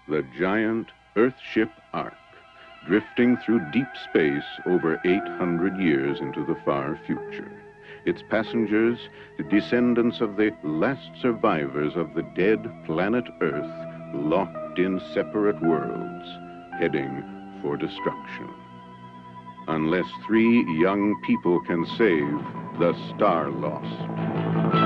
the giant Earthship Ark, drifting through deep space over 800 years into the far future. Its passengers, the descendants of the last survivors of the dead planet Earth, locked in separate worlds, heading for destruction. Unless 3 young people can save the Starlost.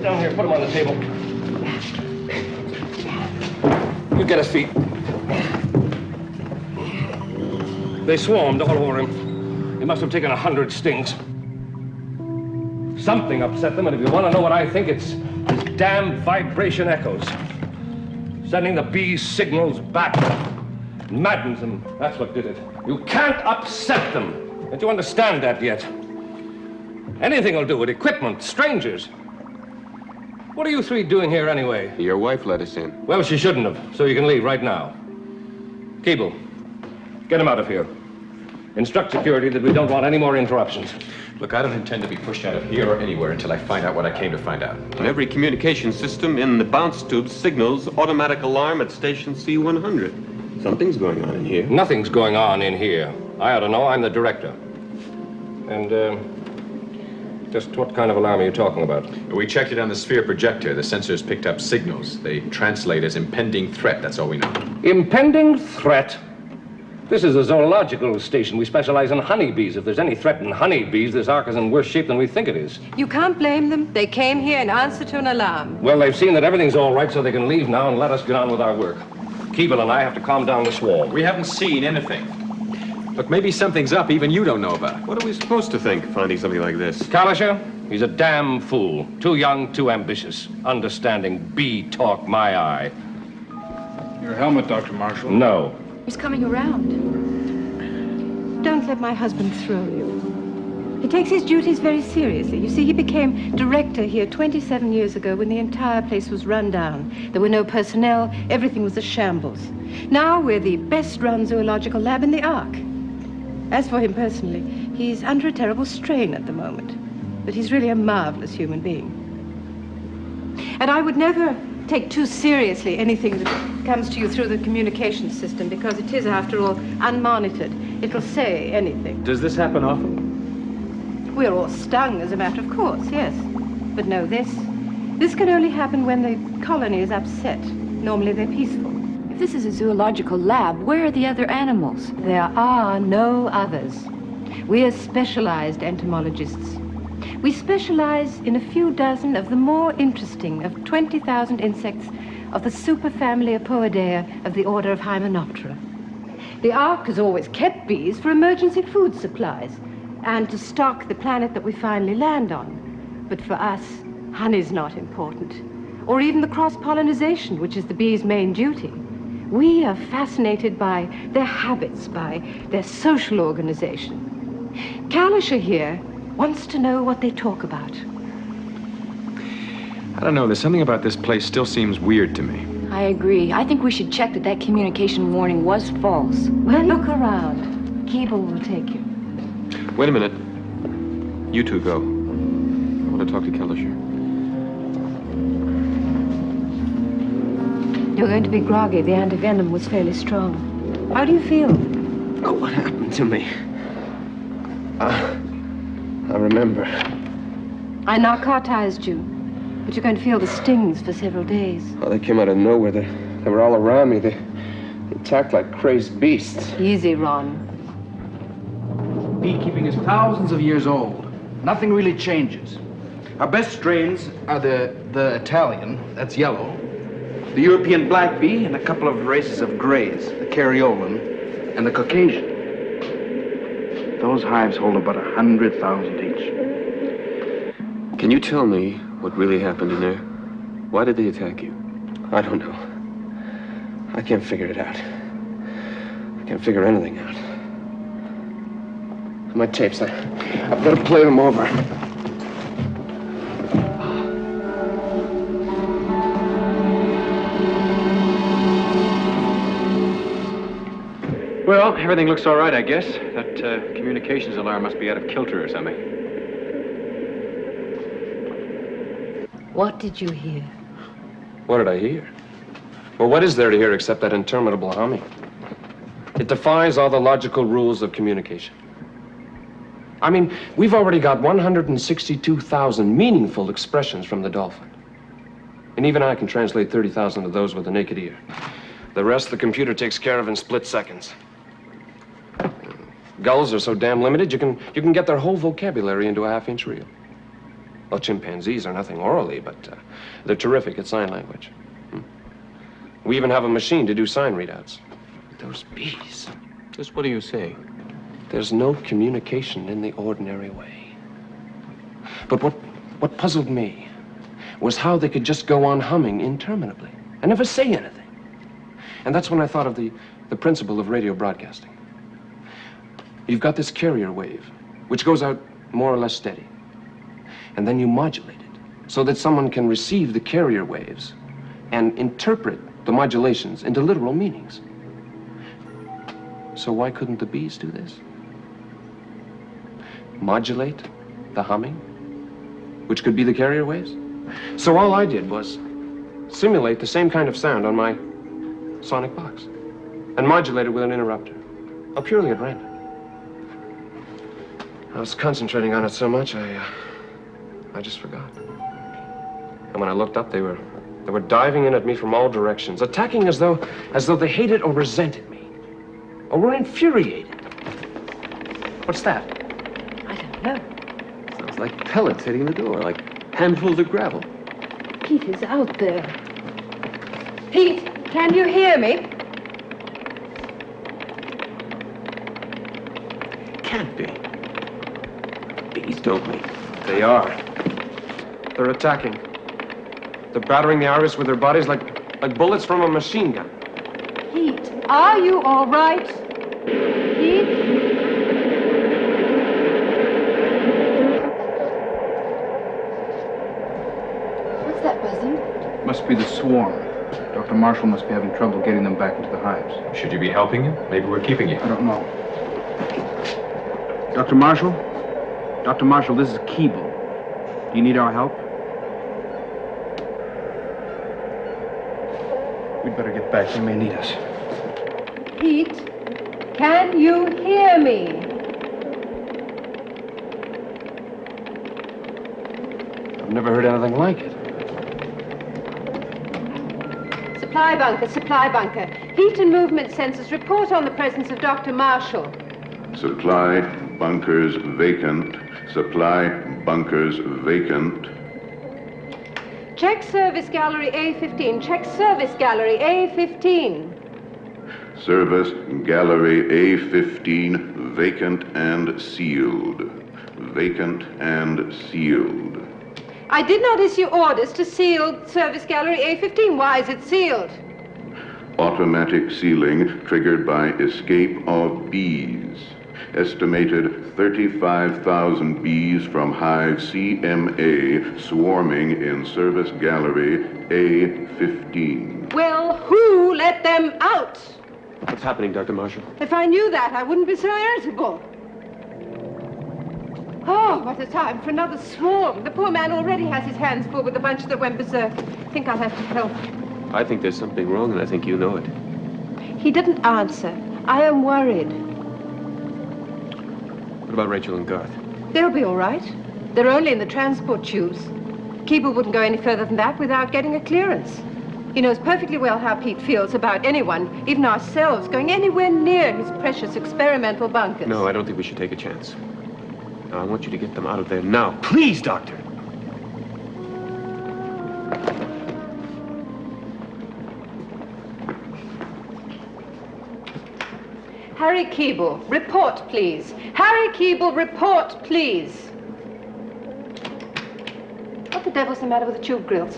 Down here, put him on the table. You get his feet. They swarmed all over him. He must have taken 100 stings. Something upset them, and if you want to know what I think, it's these damn vibration echoes. Sending the bees' signals back. It maddens them. That's what did it. You can't upset them. Don't you understand that yet? Anything will do with equipment, strangers. What are you 3 doing here anyway? Your wife let us in. Well, she shouldn't have, so you can leave right now. Keeble, get him out of here. Instruct security that we don't want any more interruptions. Look, I don't intend to be pushed out of here or anywhere until I find out what I came to find out. And every communication system in the bounce tube signals automatic alarm at station C100. Something's going on in here. Nothing's going on in here. I ought to know. I'm the director. And, just what kind of alarm are you talking about? We checked it on the sphere projector. The sensors picked up signals. They translate as impending threat. That's all we know. Impending threat? This is a zoological station. We specialize in honeybees. If there's any threat in honeybees, this ark is in worse shape than we think it is. You can't blame them. They came here in answer to an alarm. Well, they've seen that everything's all right, so they can leave now and let us get on with our work. Keeble and I have to calm down the swarm. We haven't seen anything. Look, maybe something's up even you don't know about. What are we supposed to think, finding something like this? Kalischer, he's a damn fool. Too young, too ambitious. Understanding bee talk, my eye. Your helmet, Dr. Marshall. No. He's coming around. Don't let my husband throw you. He takes his duties very seriously. You see, he became director here 27 years ago when the entire place was run down. There were no personnel. Everything was a shambles. Now we're the best-run zoological lab in the Ark. As for him personally, he's under a terrible strain at the moment. But he's really a marvelous human being. And I would never take too seriously anything that comes to you through the communication system, because it is, after all, unmonitored. It'll say anything. Does this happen often? We're all stung, as a matter of course, yes. But no, this can only happen when the colony is upset. Normally they're peaceful. If this is a zoological lab, where are the other animals? There are no others. We are specialized entomologists. We specialize in a few dozen of the more interesting of 20,000 insects of the superfamily Apoidea of the order of Hymenoptera. The Ark has always kept bees for emergency food supplies and to stock the planet that we finally land on. But for us, honey's not important, or even the cross-pollinization, which is the bee's main duty. We are fascinated by their habits, by their social organization. Kalischer here wants to know what they talk about. I don't know. There's something about this place still seems weird to me. I agree. I think we should check that communication warning was false. Well, look around. Keeble will take you. Wait a minute. You two go. I want to talk to Kalischer. You're going to be groggy. The antivenom was fairly strong. How do you feel? Oh, what happened to me? I remember. I narcotized you. But you're going to feel the stings for several days. Oh, they came out of nowhere. They were all around me. They attacked like crazed beasts. Easy, Ron. Beekeeping is thousands of years old. Nothing really changes. Our best strains are the Italian, that's yellow, the European black bee, and a couple of races of grays, the Cariolan and the Caucasian. Those hives hold about 100,000 each. Can you tell me what really happened in there? Why did they attack you? I don't know. I can't figure it out. I can't figure anything out. My tapes, I've got to play them over. Well, everything looks all right, I guess. That communications alarm must be out of kilter or something. What did you hear? What did I hear? Well, what is there to hear except that interminable humming? It defies all the logical rules of communication. I mean, we've already got 162,000 meaningful expressions from the dolphin. And even I can translate 30,000 of those with the naked ear. The rest the computer takes care of in split seconds. Gulls are so damn limited, you can get their whole vocabulary into a half-inch reel. Well, chimpanzees are nothing orally, but they're terrific at sign language. We even have a machine to do sign readouts. Those bees. Just what do you say? There's no communication in the ordinary way. But what puzzled me was how they could just go on humming interminably and never say anything. And that's when I thought of the principle of radio broadcasting. You've got this carrier wave, which goes out more or less steady. And then you modulate it so that someone can receive the carrier waves and interpret the modulations into literal meanings. So why couldn't the bees do this? Modulate the humming, which could be the carrier waves? So all I did was simulate the same kind of sound on my sonic box and modulate it with an interrupter, purely at random. I was concentrating on it so much, I just forgot. And when I looked up, they were diving in at me from all directions, attacking as though they hated or resented me, or were infuriated. What's that? I don't know. Sounds like pellets hitting the door, like handfuls of gravel. Pete is out there. Pete, can you hear me? Can't be. Bees don't make. They are. They're attacking. They're battering the iris with their bodies like bullets from a machine gun. Pete, are you all right? Pete? What's that buzzing? Must be the swarm. Dr. Marshall must be having trouble getting them back into the hives. Should you be helping him? Maybe we're keeping you. I don't know. Dr. Marshall? Dr. Marshall, this is Keeble. Do you need our help? We'd better get back. They may need us. Pete, can you hear me? I've never heard anything like it. Supply bunker, supply bunker. Heat and movement sensors report on the presence of Dr. Marshall. Supply bunkers vacant. Supply bunkers vacant. Check service gallery A15. Check service gallery A15. Service gallery A15 vacant and sealed. Vacant and sealed. I did not issue orders to seal service gallery A15. Why is it sealed? Automatic sealing triggered by escape of bees. Estimated 35,000 bees from hive CMA swarming in service gallery A15. Well, who let them out? What's happening, Dr. Marshall? If I knew that, I wouldn't be so irritable. Oh, what a time for another swarm. The poor man already has his hands full with the bunch that went berserk. I think I'll have to help. I think there's something wrong, and I think you know it. He didn't answer. I am worried. What about Rachel and Garth? They'll be all right. They're only in the transport tubes. Keeble wouldn't go any further than that without getting a clearance. He knows perfectly well how Pete feels about anyone, even ourselves, going anywhere near his precious experimental bunkers. No, I don't think we should take a chance. Now, I want you to get them out of there now. Please, Doctor. Harry Keeble, report, please. Harry Keeble, report, please. What the devil's the matter with the tube grills?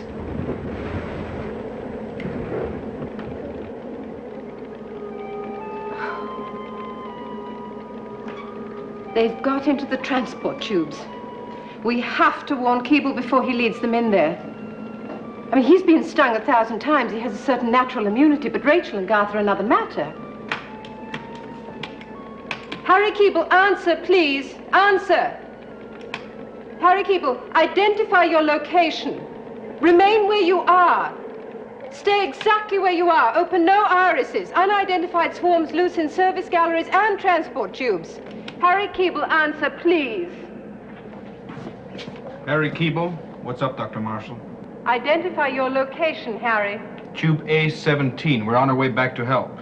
They've got into the transport tubes. We have to warn Keeble before he leads them in there. I mean, he's been stung 1,000 times. He has a certain natural immunity, but Rachel and Garth are another matter. Harry Keeble, answer, please. Answer. Harry Keeble, identify your location. Remain where you are. Stay exactly where you are. Open no irises. Unidentified swarms loose in service galleries and transport tubes. Harry Keeble, answer, please. Harry Keeble, what's up, Dr. Marshall? Identify your location, Harry. Tube A17. We're on our way back to help.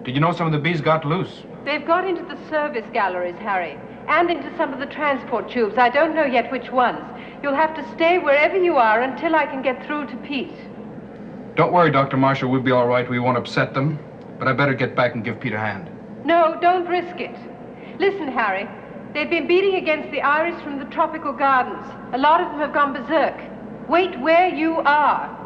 Did you know some of the bees got loose? They've got into the service galleries, Harry, and into some of the transport tubes. I don't know yet which ones. You'll have to stay wherever you are until I can get through to Pete. Don't worry, Dr. Marshall. We'll be all right. We won't upset them. But I better get back and give Pete a hand. No, don't risk it. Listen, Harry. They've been beating against the iris from the tropical gardens. A lot of them have gone berserk. Wait where you are.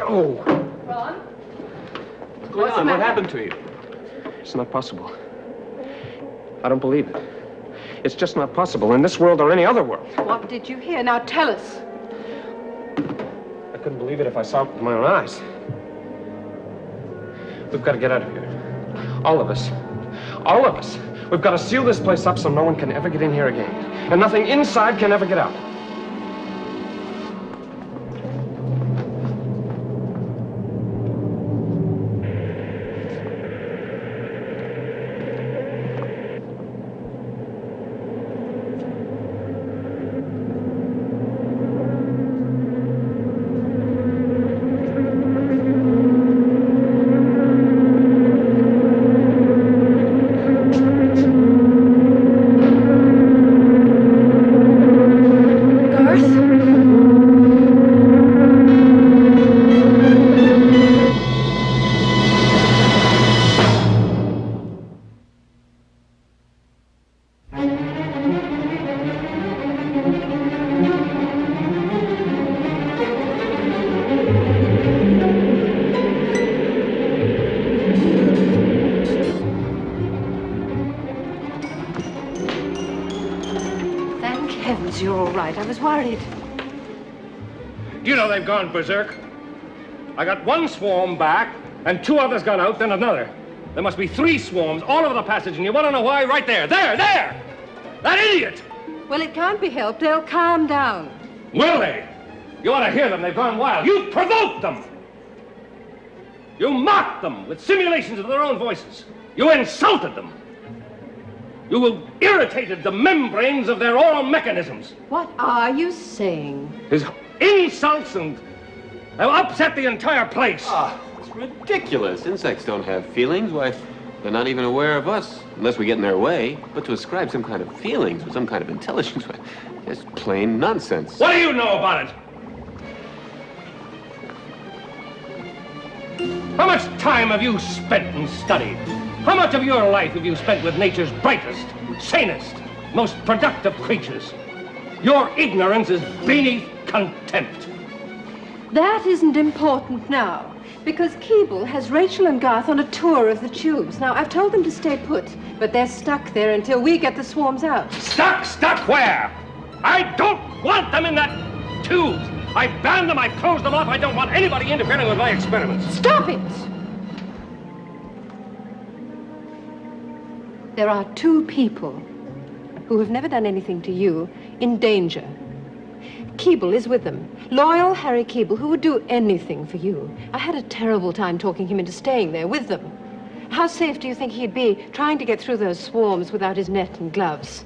Oh! Ron? What's going on? What happened to you? It's not possible. I don't believe it. It's just not possible in this world or any other world. What did you hear? Now tell us. I couldn't believe it if I saw it with my own eyes. We've got to get out of here. All of us. All of us. We've got to seal this place up so no one can ever get in here again. And nothing inside can ever get out. You're all right. I was worried. You know they've gone berserk. I got one swarm back, and 2 others got out, then another. There must be 3 swarms all over the passage, and you want to know why? Right there. There! That idiot! Well, it can't be helped. They'll calm down. Will they? You ought to hear them. They've gone wild. You provoked them! You mocked them with simulations of their own voices. You insulted them. You irritated the membranes of their oral mechanisms. What are you saying? His insults and have upset the entire place. It's ridiculous. Insects don't have feelings. Why, they're not even aware of us, unless we get in their way. But to ascribe some kind of feelings or some kind of intelligence, it's plain nonsense. What do you know about it? How much time have you spent in study? How much of your life have you spent with nature's brightest, sanest, most productive creatures? Your ignorance is beneath contempt. That isn't important now, because Keeble has Rachel and Garth on a tour of the tubes. Now, I've told them to stay put, but they're stuck there until we get the swarms out. Stuck? Stuck where? I don't want them in that tube. I banned them, I closed them off. I don't want anybody interfering with my experiments. Stop it! There are 2 people who have never done anything to you in danger. Keeble is with them. Loyal Harry Keeble, who would do anything for you. I had a terrible time talking him into staying there with them. How safe do you think he'd be trying to get through those swarms without his net and gloves?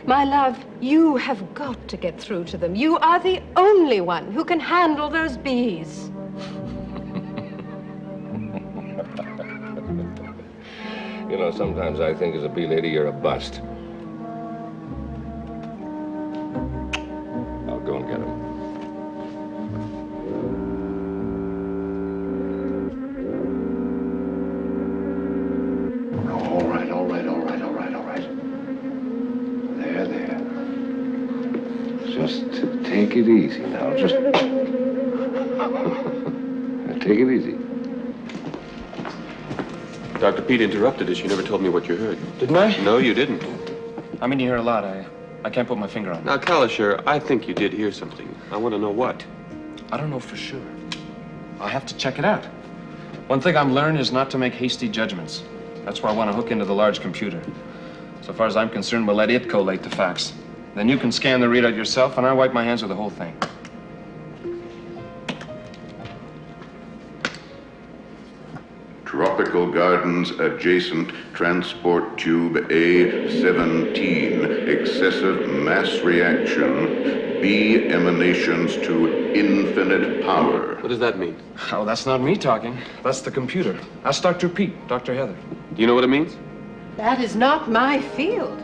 My love, you have got to get through to them. You are the only one who can handle those bees. You know, sometimes I think as a bee lady, you're a bust. I'll go and get him. All right. There. Just take it easy now. Just take it easy. Dr. Pete interrupted us. You never told me what you heard. Didn't I? No, you didn't. I mean, you hear a lot. I can't put my finger on it. Now, Kalisher, I think you did hear something. I want to know what. I don't know for sure. I'll have to check it out. One thing I've learned is not to make hasty judgments. That's why I want to hook into the large computer. So far as I'm concerned, we'll let it collate the facts. Then you can scan the readout yourself, and I wipe my hands of the whole thing. Tropical Gardens adjacent, transport tube A17, excessive mass reaction, B emanations to infinite power. What does that mean? Oh, that's not me talking. That's the computer. Ask Dr. Pete, Dr. Heather. Do you know what it means? That is not my field.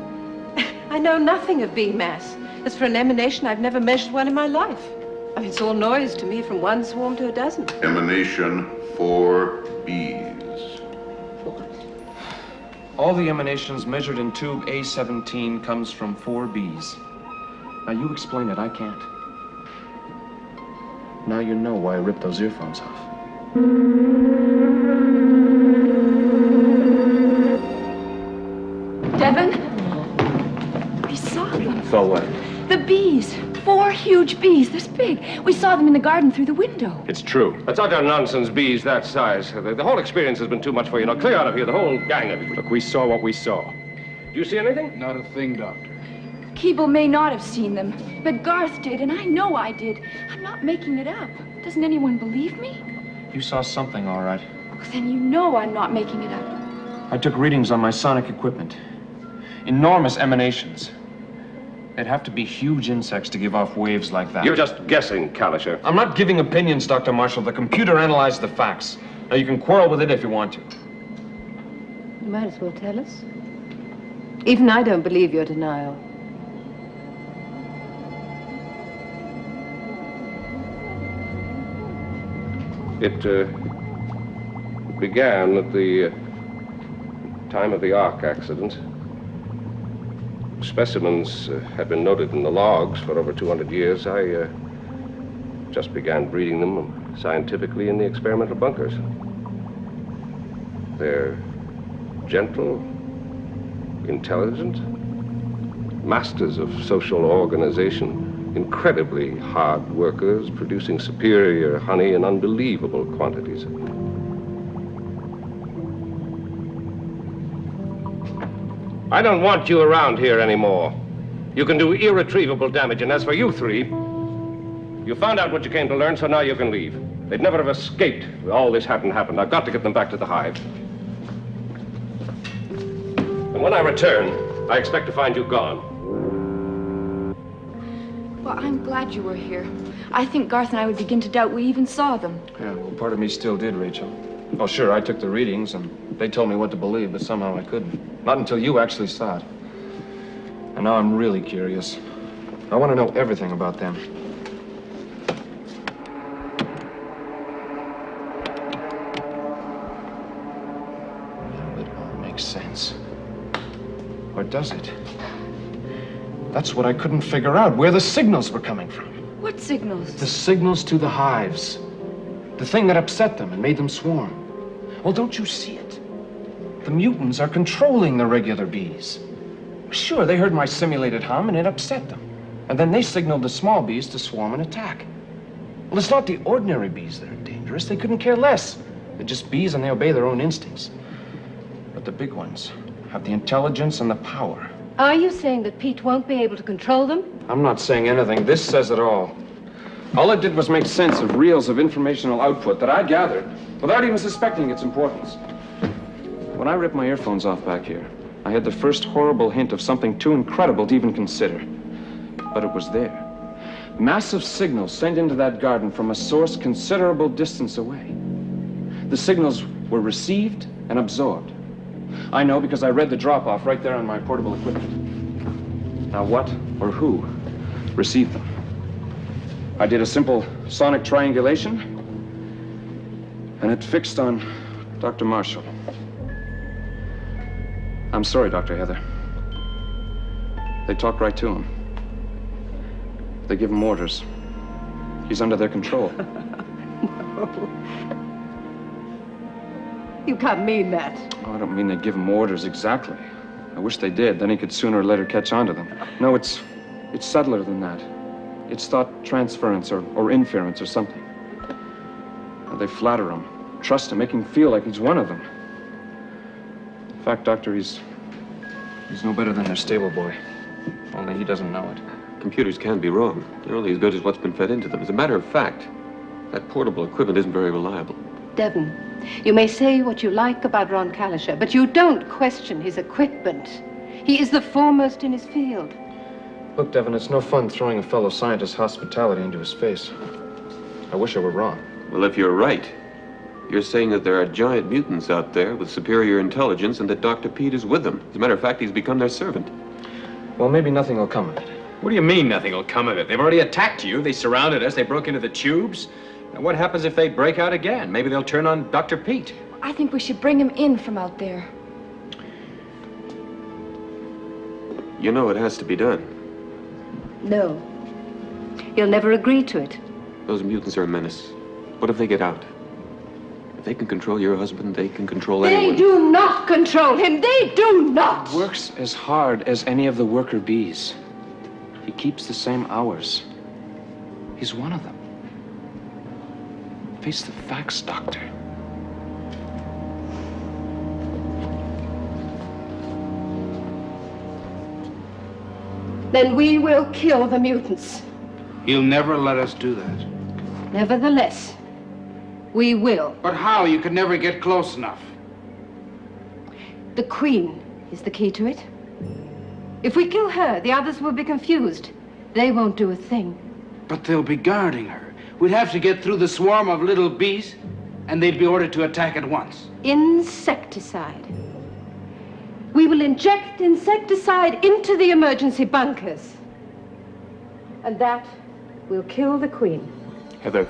I know nothing of bee mass. As for an emanation, I've never measured one in my life. I mean, it's all noise to me from one swarm to a dozen. Emanation 4 bees. All the emanations measured in tube A17 comes from 4 bees. Now, you explain it. I can't. Now you know why I ripped those earphones off. Devin? We saw them. So what? The bees. 4 huge bees this big. We saw them in the garden through the window. It's true. That's utter nonsense, bees that size. The whole experience has been too much for you. Now, clear out of here, the whole gang of you. Look, we saw what we saw. Do you see anything? Not a thing, Doctor. Keeble may not have seen them, but Garth did, and I know I did. I'm not making it up. Doesn't anyone believe me? You saw something, all right. Well, then you know I'm not making it up. I took readings on my sonic equipment. Enormous emanations. They'd have to be huge insects to give off waves like that. You're just guessing, Kalisher. I'm not giving opinions, Dr. Marshall. The computer analyzed the facts. Now, you can quarrel with it if you want to. You might as well tell us. Even I don't believe your denial. It began at the time of the Ark accident. Specimens had been noted in the logs for over 200 years. I just began breeding them scientifically in the experimental bunkers. They're gentle, intelligent, masters of social organization, incredibly hard workers, producing superior honey in unbelievable quantities. I don't want you around here anymore. You can do irretrievable damage, and as for you 3, you found out what you came to learn, so now you can leave. They'd never have escaped if all this hadn't happened. I've got to get them back to the hive. And when I return, I expect to find you gone. Well, I'm glad you were here. I think Garth and I would begin to doubt we even saw them. Yeah, well, part of me still did, Rachel. Oh, sure, I took the readings, and they told me what to believe, but somehow I couldn't. Not until you actually saw it. And now I'm really curious. I want to know everything about them. Now it all makes sense. Or does it? That's what I couldn't figure out, where the signals were coming from. What signals? The signals to the hives. The thing that upset them and made them swarm. Well, don't you see it? The mutants are controlling the regular bees. Sure, they heard my simulated hum and it upset them. And then they signaled the small bees to swarm and attack. Well, it's not the ordinary bees that are dangerous. They couldn't care less. They're just bees and they obey their own instincts. But the big ones have the intelligence and the power. Are you saying that Pete won't be able to control them? I'm not saying anything. This says it all. All it did was make sense of reels of informational output that I gathered without even suspecting its importance. When I ripped my earphones off back here, I had the first horrible hint of something too incredible to even consider. But it was there. Massive signals sent into that garden from a source considerable distance away. The signals were received and absorbed. I know because I read the drop-off right there on my portable equipment. Now what or who received them? I did a simple sonic triangulation, and it fixed on Dr. Marshall. I'm sorry, Dr. Heather. They talk right to him. They give him orders. He's under their control. No. You can't mean that. Oh, I don't mean they give him orders exactly. I wish they did. Then he could sooner or later catch on to them. No, it's subtler than that. It's thought transference or inference or something. And they flatter him, trust him, make him feel like he's one of them. In fact, Doctor, he's no better than their stable boy. Only he doesn't know it. Computers can be wrong. They're only as good as what's been fed into them. As a matter of fact, that portable equipment isn't very reliable. Devon, you may say what you like about Ron Kalisher, but you don't question his equipment. He is the foremost in his field. Look, Devon, it's no fun throwing a fellow scientist's hospitality into his face. I wish I were wrong. Well, if you're right, you're saying that there are giant mutants out there with superior intelligence and that Dr. Pete is with them. As a matter of fact, he's become their servant. Well, maybe nothing will come of it. What do you mean nothing will come of it? They've already attacked you. They surrounded us. They broke into the tubes. Now, what happens if they break out again? Maybe they'll turn on Dr. Pete. I think we should bring him in from out there. You know it has to be done. No. He'll never agree to it. Those mutants are a menace. What if they get out? If they can control your husband, they can control anyone. They do not control him. They do not. Works as hard as any of the worker bees. He keeps the same hours. He's one of them. Face the facts, Doctor. Then we will kill the mutants. He'll never let us do that. Nevertheless, we will. But how? You could never get close enough. The Queen is the key to it. If we kill her, the others will be confused. They won't do a thing. But they'll be guarding her. We'd have to get through the swarm of little bees, and they'd be ordered to attack at once. Insecticide. We will inject insecticide into the emergency bunkers. And that will kill the Queen. Heather,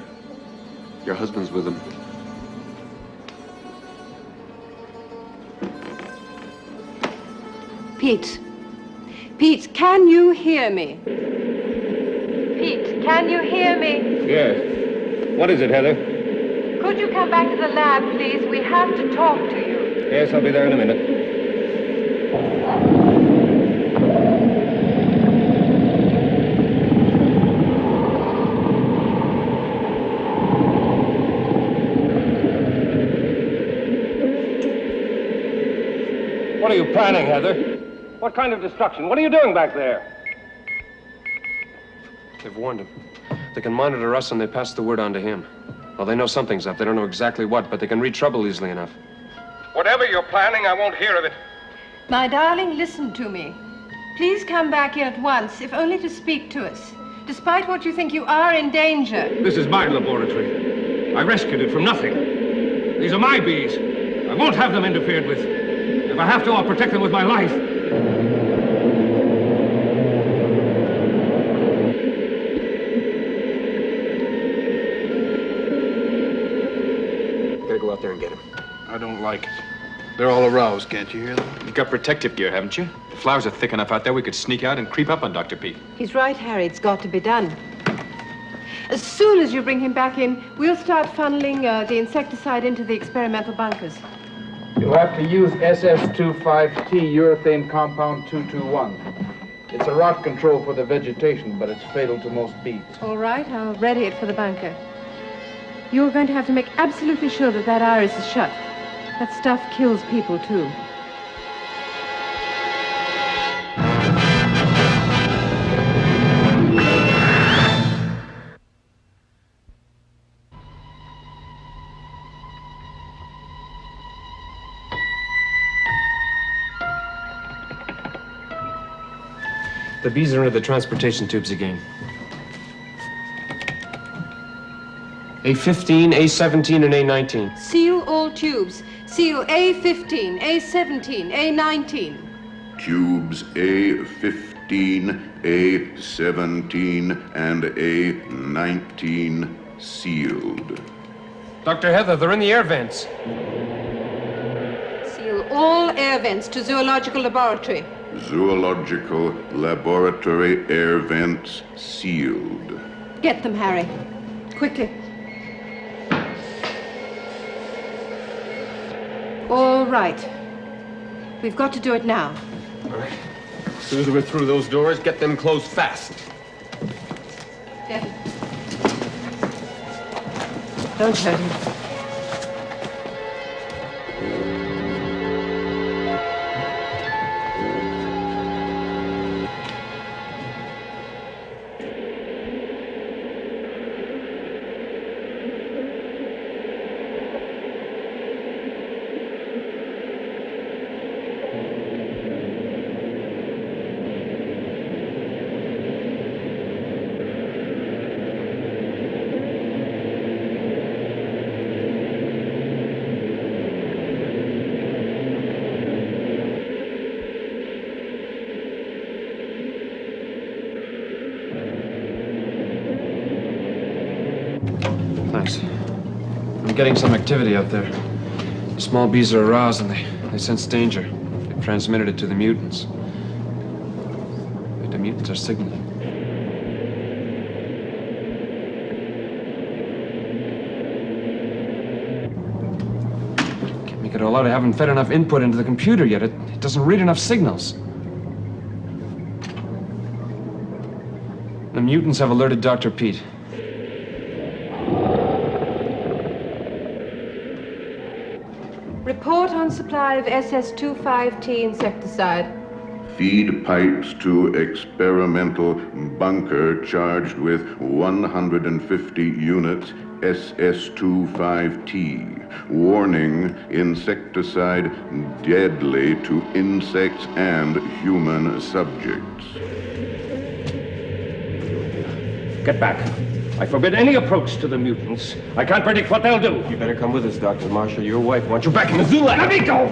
your husband's with them. Pete. Pete, can you hear me? Pete, can you hear me? Yes. What is it, Heather? Could you come back to the lab, please? We have to talk to you. Yes, I'll be there in a minute. What are you planning, Heather? What kind of destruction? What are you doing back there? They've warned him. They can monitor us and they pass the word on to him. Well, they know something's up. They don't know exactly what, but they can read trouble easily enough. Whatever you're planning, I won't hear of it. My darling, listen to me. Please come back here at once, if only to speak to us. Despite what you think, you are in danger. This is my laboratory. I rescued it from nothing. These are my bees. I won't have them interfered with. If I have to, I'll protect them with my life. Gotta go out there and get him. I don't like it. They're all aroused, can't you hear them? You've got protective gear, haven't you? The flowers are thick enough out there, we could sneak out and creep up on Dr. Pete. He's right, Harry. It's got to be done. As soon as you bring him back in, we'll start funneling the insecticide into the experimental bunkers. You'll have to use SS25T urethane compound 221. It's a rot control for the vegetation, but it's fatal to most bees. All right, I'll ready it for the bunker. You're going to have to make absolutely sure that that iris is shut. That stuff kills people, too. The bees are into the transportation tubes again. A15, A17, and A19. Seal all tubes. Seal A15, A17, A19. Tubes A15, A17, and A19 sealed. Dr. Heather, they're in the air vents. Seal all air vents to zoological laboratory. Zoological laboratory air vents sealed. Get them, Harry. Quickly. All right. We've got to do it now. All right. As soon as we're through those doors, get them closed fast. Get him. Don't hurt him. Thanks. I'm getting some activity out there. The small bees are aroused and they sense danger. They've transmitted it to the mutants. The mutants are signaling. Can't make it all out. I haven't fed enough input into the computer yet. It doesn't read enough signals. The mutants have alerted Dr. Pete. Report on supply of SS25T insecticide. Feed pipes to experimental bunker charged with 150 units SS25T. Warning, insecticide deadly to insects and human subjects. Get back. I forbid any approach to the mutants. I can't predict what they'll do. You better come with us, Dr. Marshall. Your wife wants you Back in the zoo. Let me go!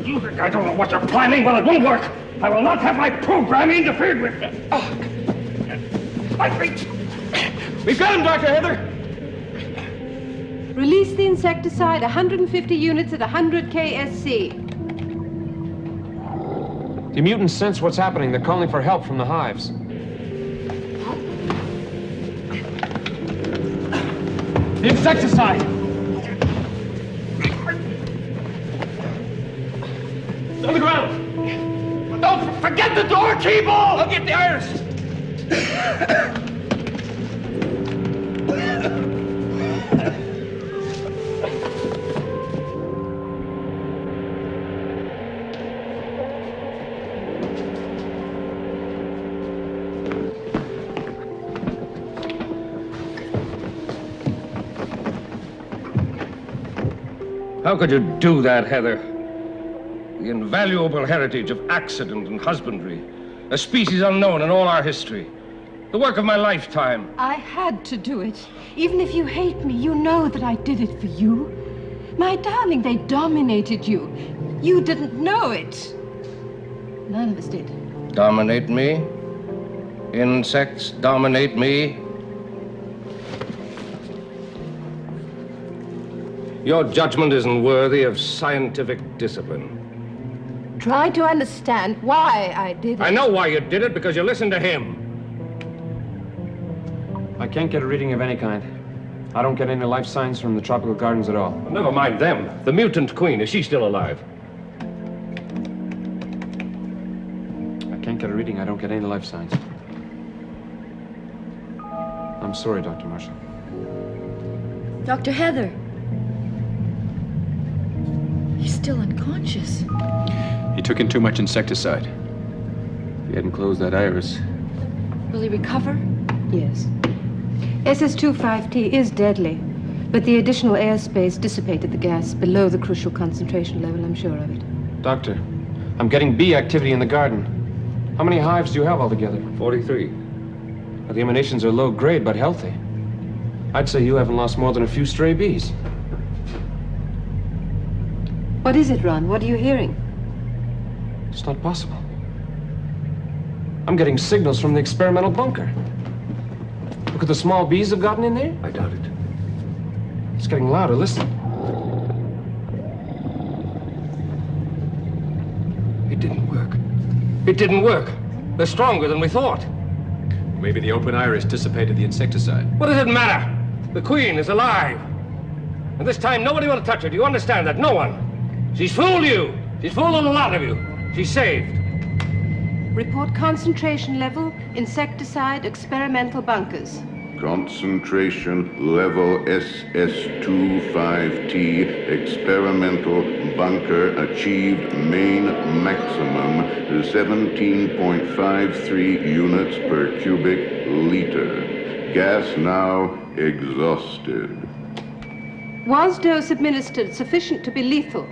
You think I don't know what you're planning? Well, it won't work. I will not have my program interfered with. I think... We've got him, Dr. Heather! Release the insecticide, 150 units at 100 KSC. The mutants sense what's happening. They're calling for help from the hives. The insecticide! It's on the ground! Don't forget the door, Keeble! I'll get the iris! How could you do that, Heather? The invaluable heritage of accident and husbandry, a species unknown in all our history, the work of my lifetime. I had to do it. Even if you hate me, you know that I did it for you. My darling, they dominated you. You didn't know it. None of us did. Dominate me? Insects dominate me? Your judgment isn't worthy of scientific discipline. Try to understand why I did it. I know why you did it, because you listened to him. I can't get a reading of any kind. I don't get any life signs from the tropical gardens at all. Well, never mind them. The mutant queen, is she still alive? I can't get a reading. I don't get any life signs. I'm sorry, Dr. Marshall. Dr. Heather. He's still unconscious. He took in too much insecticide. If he hadn't closed that iris. Will he recover? Yes. SS25T is deadly, but the additional airspace dissipated the gas below the crucial concentration level, I'm sure of it. Doctor, I'm getting bee activity in the garden. How many hives do you have altogether? 43. The emanations are low grade, but healthy. I'd say you haven't lost more than a few stray bees. What is it, Ron? What are you hearing? It's not possible. I'm getting signals from the experimental bunker. Look at the small bees have gotten in there. I doubt it. It's getting louder. Listen. It didn't work. It didn't work. They're stronger than we thought. Maybe the open iris dissipated the insecticide. What does it matter? The Queen is alive. And this time, nobody will touch her. Do you understand that? No one. She's fooled you. She's fooled a lot of you. She's saved. Report concentration level, insecticide, experimental bunkers. Concentration level SS25T, experimental bunker achieved main maximum 17.53 units per cubic liter. Gas now exhausted. Was dose administered sufficient to be lethal?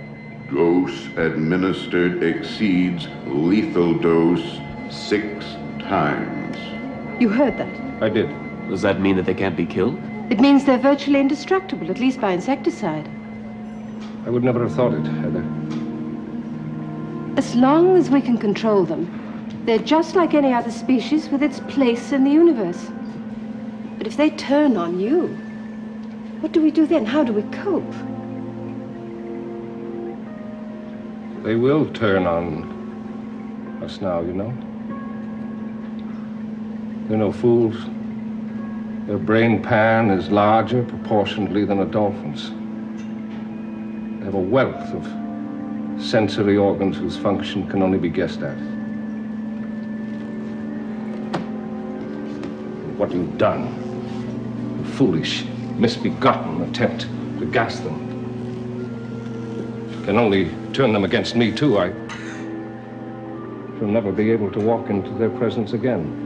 Dose administered exceeds lethal dose 6 times. You heard that. I did. Does that mean that they can't be killed? It means they're virtually indestructible, at least by insecticide. I would never have thought it, Heather. As long as we can control them, they're just like any other species with its place in the universe. But if they turn on you, what do we do then? How do we cope? They will turn on us now, you know. They're no fools. Their brain pan is larger proportionately than a dolphin's. They have a wealth of sensory organs whose function can only be guessed at. What you've done, a foolish, misbegotten attempt to gas them, can only turn them against me, too. I shall never be able to walk into their presence again.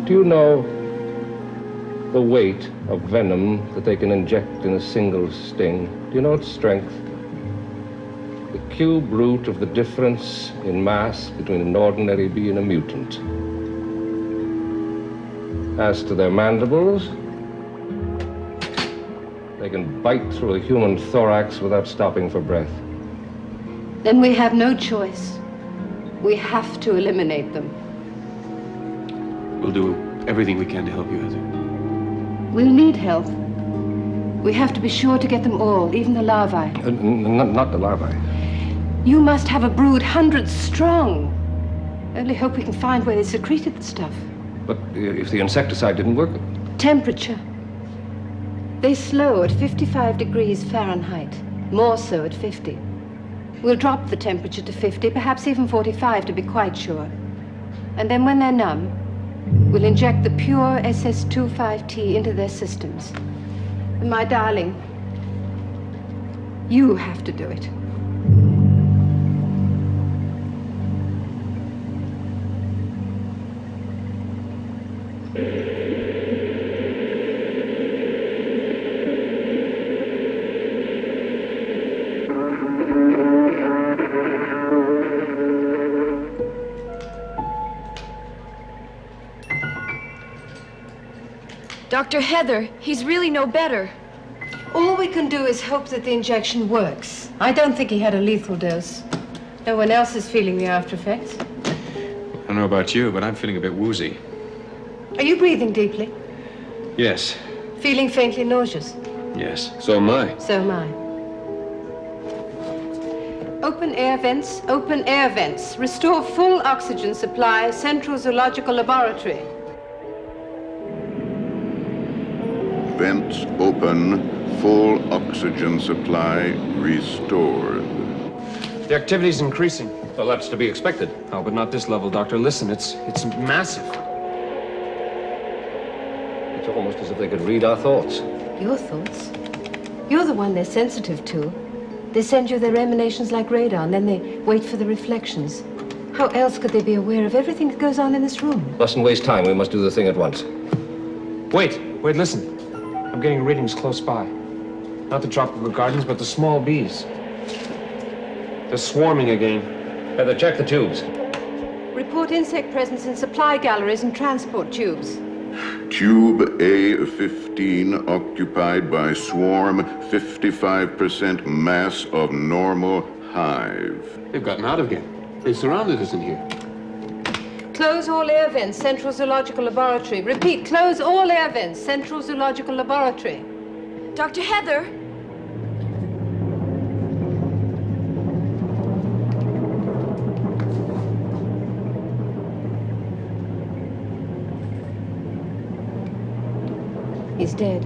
Do you know the weight of venom that they can inject in a single sting? Do you know its strength? The cube root of the difference in mass between an ordinary bee and a mutant. As to their mandibles, they can bite through a human thorax without stopping for breath. Then we have no choice. We have to eliminate them. We'll do everything we can to help you, Heather. We'll need help. We have to be sure to get them all, even the larvae. Not the larvae. You must have a brood hundreds strong. Only hope we can find where they secreted the stuff. But if the insecticide didn't work? Temperature. They slow at 55 degrees Fahrenheit, more so at 50. We'll drop the temperature to 50, perhaps even 45 to be quite sure. And then when they're numb, we'll inject the pure SS25T into their systems. And my darling, you have to do it. Dr. Heather, he's really no better. All we can do is hope that the injection works. I don't think he had a lethal dose. No one else is feeling the after effects. I don't know about you, but I'm feeling a bit woozy. Are you breathing deeply? Yes. Feeling faintly nauseous? Yes. So am I. So am I. Open air vents, open air vents. Restore full oxygen supply, Central Zoological Laboratory. Vents open, full oxygen supply restored. The activity's increasing. Well, that's to be expected. Oh, but not this level, Doctor. Listen, it's massive. It's almost as if they could read our thoughts. Your thoughts? You're the one they're sensitive to. They send you their emanations like radar, and then they wait for the reflections. How else could they be aware of everything that goes on in this room? Mustn't waste time. We must do the thing at once. Wait, listen. I'm getting readings close by. Not the tropical gardens, but the small bees. They're swarming again. Heather, check the tubes. Report insect presence in supply galleries and transport tubes. Tube A15 occupied by swarm, 55% mass of normal hive. They've gotten out again. They surrounded us in here. Close all air vents, Central Zoological Laboratory. Repeat, close all air vents, Central Zoological Laboratory. Dr. Heather? He's dead.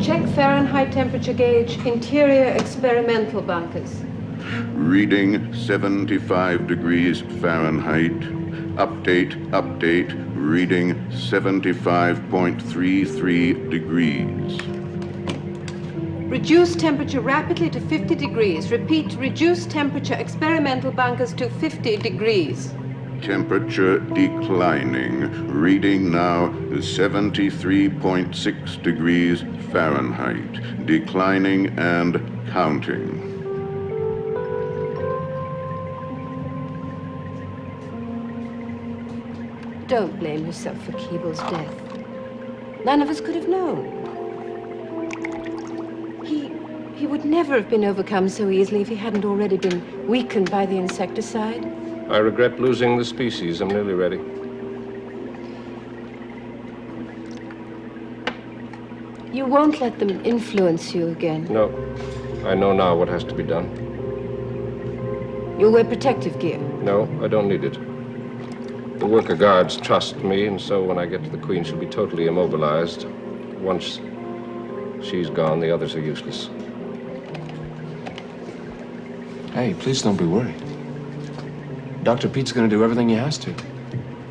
Check Fahrenheit temperature gauge, interior experimental bunkers. Reading 75 degrees Fahrenheit. Update, reading 75.33 degrees. Reduce temperature rapidly to 50 degrees. Repeat, reduce temperature experimental bunkers to 50 degrees. Temperature declining. Reading now 73.6 degrees Fahrenheit. Declining and counting. Don't blame yourself for Keeble's death. None of us could have known. He would never have been overcome so easily if he hadn't already been weakened by the insecticide. I regret losing the species. I'm nearly ready. You won't let them influence you again. No. I know now what has to be done. You'll wear protective gear. No, I don't need it. The worker guards trust me, and so when I get to the Queen, she'll be totally immobilized. Once she's gone, the others are useless. Hey, please don't be worried. Dr. Pete's gonna do everything he has to.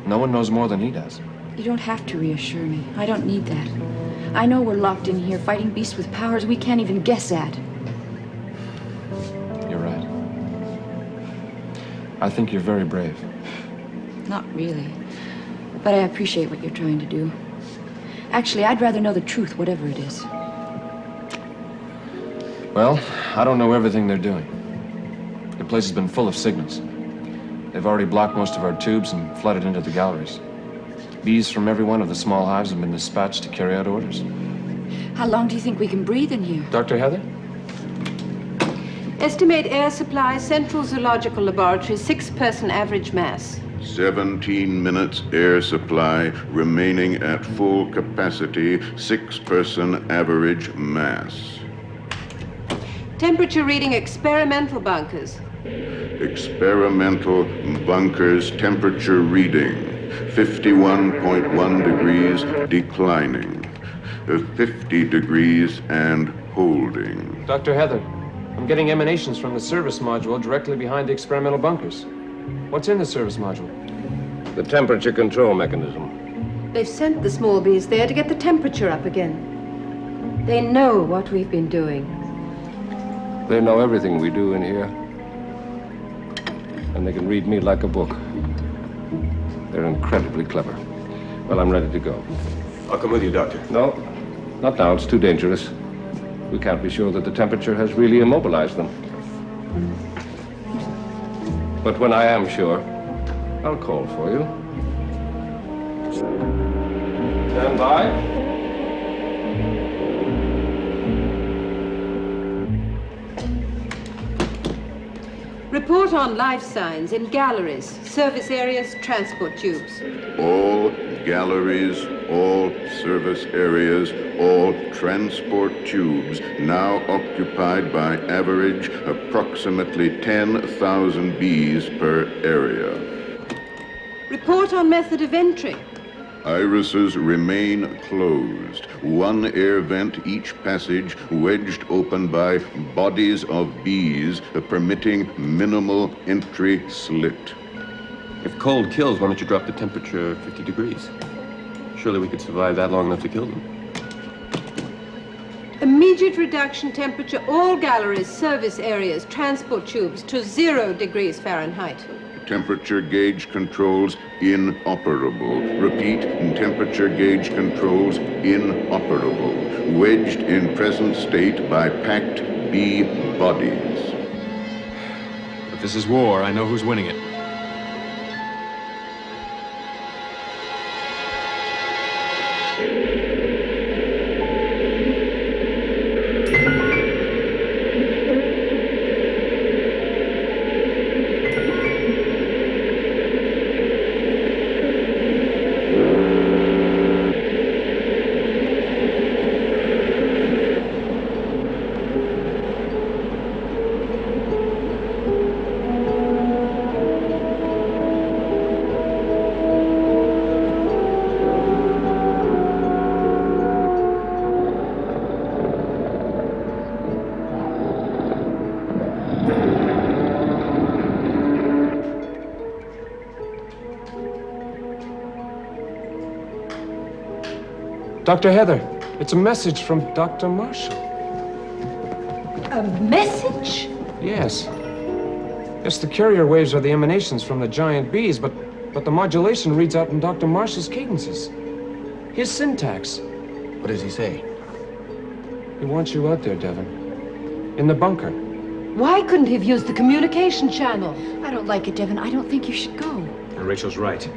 No one knows more than he does. You don't have to reassure me. I don't need that. I know we're locked in here fighting beasts with powers we can't even guess at. You're right. I think you're very brave. Not really. But I appreciate what you're trying to do. Actually, I'd rather know the truth, whatever it is. Well, I don't know everything they're doing. The place has been full of signals. They've already blocked most of our tubes and flooded into the galleries. Bees from every one of the small hives have been dispatched to carry out orders. How long do you think we can breathe in here? Dr. Heather? Estimate air supply, Central Zoological Laboratory, 6-person average mass. 17 minutes air supply, remaining at full capacity, 6-person average mass. Temperature reading experimental bunkers. Experimental bunkers temperature reading, 51.1 degrees declining, 50 degrees and holding. Dr. Heather, I'm getting emanations from the service module directly behind the experimental bunkers. What's in the service module? The temperature control mechanism. They've sent the small bees there to get the temperature up again. They know what we've been doing. They know everything we do in here. And they can read me like a book. They're incredibly clever. Well, I'm ready to go. I'll come with you, Doctor. No, not now. It's too dangerous. We can't be sure that the temperature has really immobilized them. But when I am sure, I'll call for you. Stand by. Report on life signs in galleries, service areas, transport tubes. All galleries, all service areas, all transport tubes now occupied by average approximately 10,000 bees per area. Report on method of entry. Irises remain closed, one air vent each passage wedged open by bodies of bees, permitting minimal entry slit. If cold kills, why don't you drop the temperature 50 degrees? Surely we could survive that long enough to kill them. Immediate reduction temperature, all galleries, service areas, transport tubes to 0 degrees Fahrenheit. Temperature gauge controls inoperable. Repeat, temperature gauge controls inoperable. Wedged in present state by packed bee bodies. If this is war, I know who's winning it. Dr. Heather, it's a message from Dr. Marshall. A message? Yes. Yes, the carrier waves are the emanations from the giant bees, but the modulation reads out in Dr. Marshall's cadences. His syntax. What does he say? He wants you out there, Devon. In the bunker. Why couldn't he have used the communication channel? I don't like it, Devon. I don't think you should go. And Rachel's right.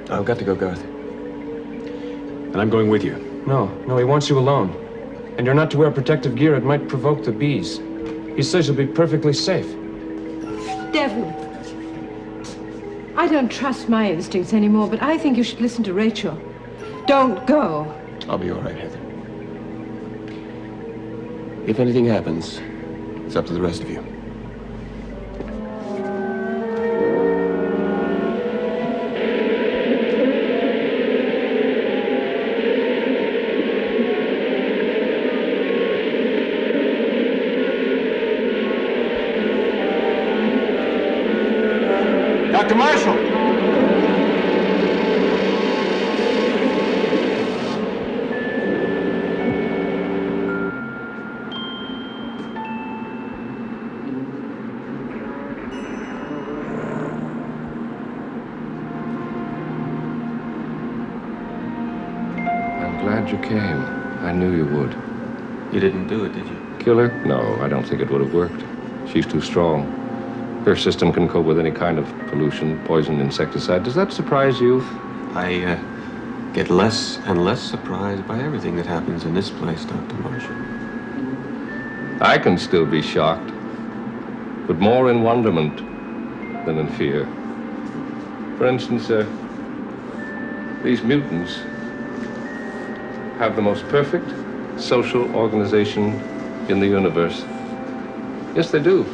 I've got to go, Garth. And I'm going with you. No, he wants you alone. And you're not to wear protective gear. It might provoke the bees. He says you'll be perfectly safe. Devon, I don't trust my instincts anymore, but I think you should listen to Rachel. Don't go. I'll be all right, Heather. If anything happens, it's up to the rest of you. Dr. Marshall! I'm glad you came. I knew you would. You didn't do it, did you? Kill her? No, I don't think it would have worked. She's too strong. Her system can cope with any kind of pollution, poison, insecticide. Does that surprise you? I get less and less surprised by everything that happens in this place, Dr. Marshall. I can still be shocked, but more in wonderment than in fear. For instance, these mutants have the most perfect social organization in the universe. Yes, they do.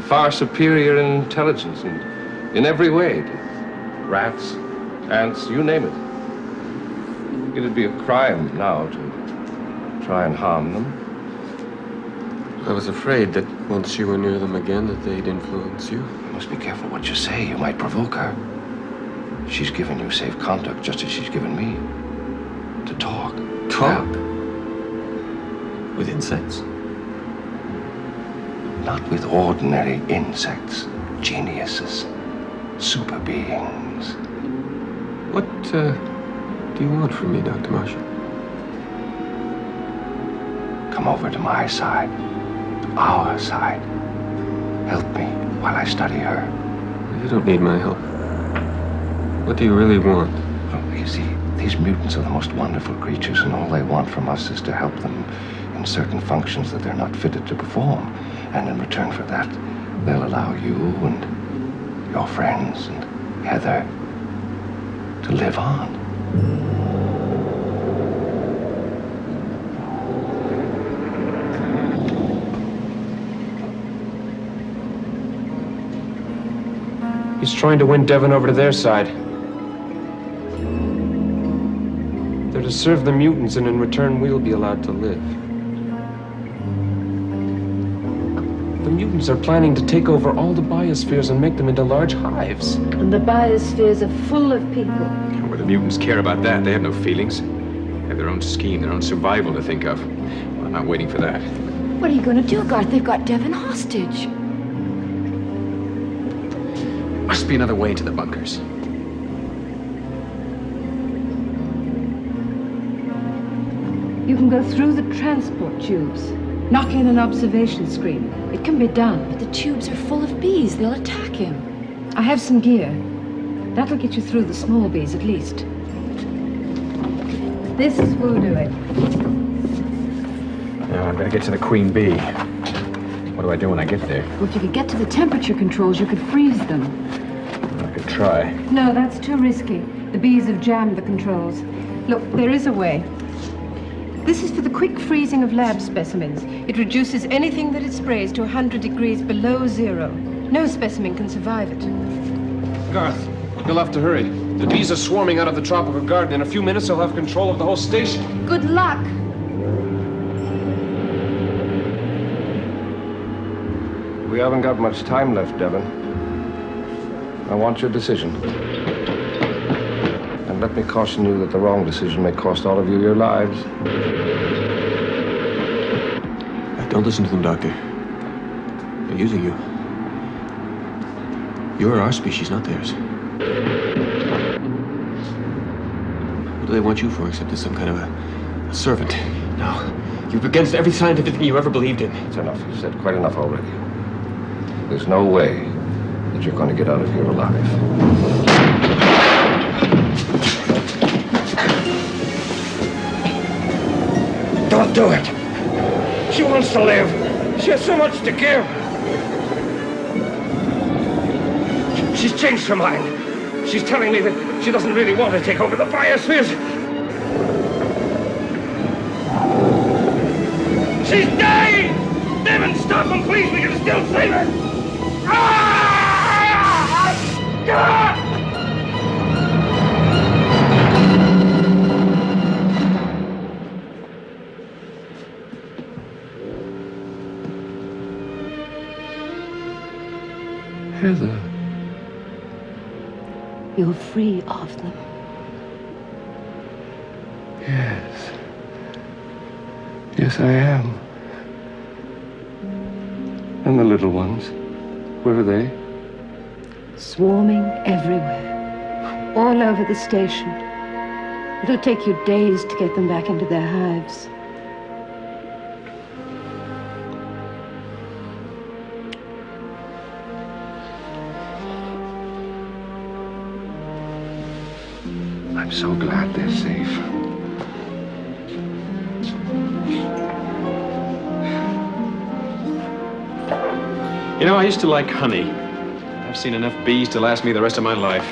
Far superior in intelligence and in every way. Rats, ants, you name it. It'd be a crime now to try and harm them. I was afraid that once you were near them again, that they'd influence you. You must be careful what you say. You might provoke her. She's given you safe conduct just as she's given me. To talk. Talk? With insects? Not with ordinary insects. Geniuses. Super beings. What, do you want from me, Dr. Marshall? Come over to my side. To our side. Help me while I study her. You don't need my help. What do you really want? Oh, you see, these mutants are the most wonderful creatures, and all they want from us is to help them in certain functions that they're not fitted to perform. And in return for that, they'll allow you and your friends and Heather to live on. He's trying to win Devon over to their side. to serve the mutants, and in return, we'll be allowed to live. The mutants are planning to take over all the biospheres and make them into large hives. And the biospheres are full of people. Well, the mutants care about that. They have no feelings. They have their own scheme, their own survival to think of. Well, I'm not waiting for that. What are you going to do, Garth? They've got Devon hostage. Must be another way to the bunkers. You can go through the transport tubes, knock in an observation screen. It can be done. But the tubes are full of bees. They'll attack him. I have some gear. That'll get you through the small bees at least. This will do it. Now, I've got to get to the queen bee. What do I do when I get there? Well, if you could get to the temperature controls, you could freeze them. I could try. No, that's too risky. The bees have jammed the controls. Look, there is a way. This is for the quick freezing of lab specimens. It reduces anything that it sprays to 100 degrees below zero. No specimen can survive it. Garth, you'll have to hurry. The bees are swarming out of the tropical garden. In a few minutes, they'll have control of the whole station. Good luck. We haven't got much time left, Devon. I want your decision. And let me caution you that the wrong decision may cost all of you your lives. Don't listen to them, Doctor. They're using you. You're our species, not theirs. What do they want you for except as some kind of a servant? No. You're against every scientific thing you ever believed in. It's enough. You've said quite enough already. There's no way that you're going to get out of here alive. Don't do it. She wants to live. She has so much to give. She's changed her mind. She's telling me that she doesn't really want to take over the biospheres. She's dying! Devon, stop him, please. We can still save her. Heather. You're free of them. Yes. Yes, I am. And the little ones, where are they? Swarming everywhere. All over the station. It'll take you days to get them back into their hives. I'm so glad they're safe. You know, I used to like honey. I've seen enough bees to last me the rest of my life.